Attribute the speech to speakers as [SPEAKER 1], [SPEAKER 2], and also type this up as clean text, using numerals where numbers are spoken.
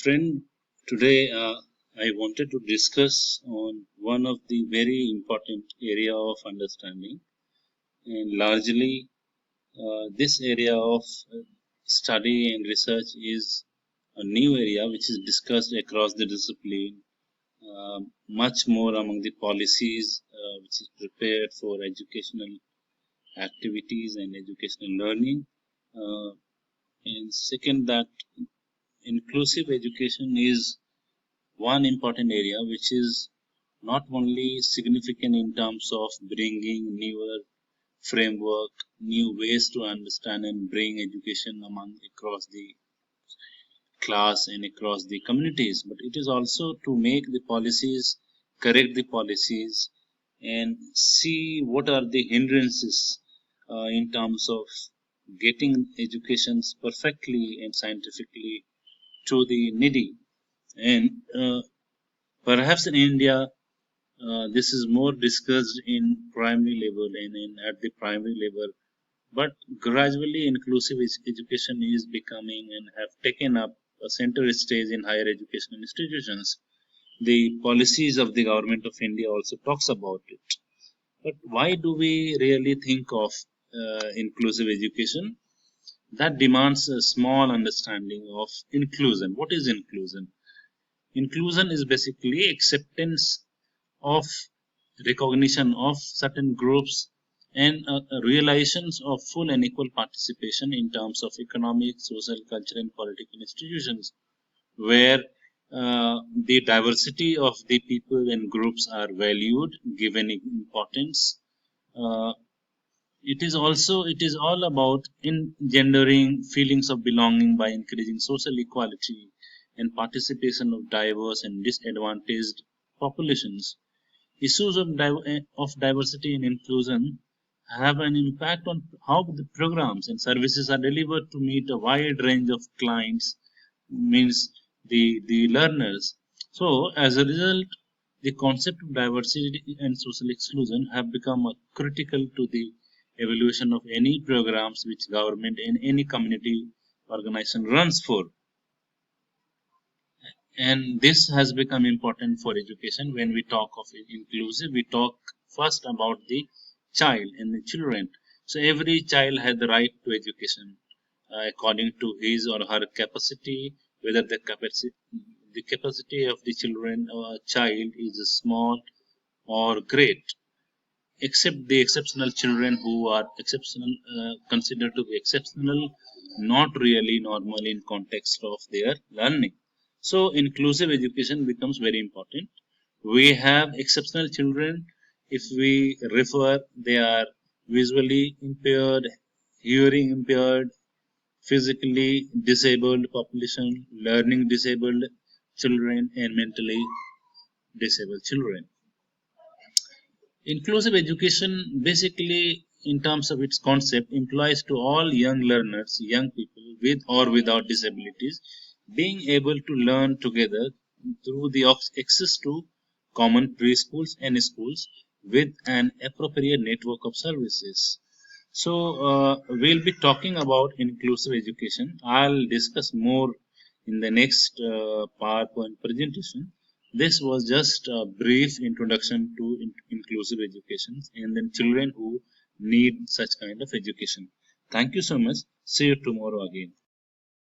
[SPEAKER 1] Friend, today I wanted to discuss on one of the very important area of understanding, and largely this area of study and research is a new area which is discussed across the discipline, much more among the policies which is prepared for educational activities and educational learning. Uh, and second, that inclusive education is one important area which is not only significant in terms of bringing newer framework, new ways to understand and bring education among across the class and across the communities, but it is also to make the policies, correct the policies, and see what are the hindrances in terms of getting educations perfectly and scientifically to the needy. And perhaps in India, this is more discussed in primary level and at the primary level, but gradually inclusive education is becoming and have taken up a center stage in higher education institutions. The policies of the government of India also talks about it. But why do we really think of inclusive education? That demands a small understanding of inclusion. What is inclusion? Inclusion is basically acceptance of recognition of certain groups and realizations of full and equal participation in terms of economic, social, cultural, and political institutions, where the diversity of the people and groups are valued, given importance. Uh, it is all about engendering feelings of belonging by increasing social equality and participation of diverse and disadvantaged populations. Issues of diversity and inclusion have an impact on how the programs and services are delivered to meet a wide range of clients, means the learners. So, as a result, the concept of diversity and social exclusion have become critical to the evaluation of any programs which government and any community organization runs for. And this has become important for education. When we talk of inclusive, we talk first about the child and the children. So every child has the right to education according to his or her capacity, whether the capacity of the children or child is small or great, except the exceptional children who are exceptional, considered to be exceptional, not really normal in context of their learning. So inclusive education becomes very important. We have exceptional children. If we refer, they are visually impaired, hearing impaired, physically disabled population, learning disabled children, and mentally disabled children. Inclusive education, basically, in terms of its concept, implies to all young learners, young people with or without disabilities, being able to learn together through the access to common preschools and schools with an appropriate network of services. So, we'll be talking about inclusive education. I'll discuss more in the next PowerPoint presentation. This was just a brief introduction to inclusive education and then children who need such kind of education. Thank you so much. See you tomorrow again.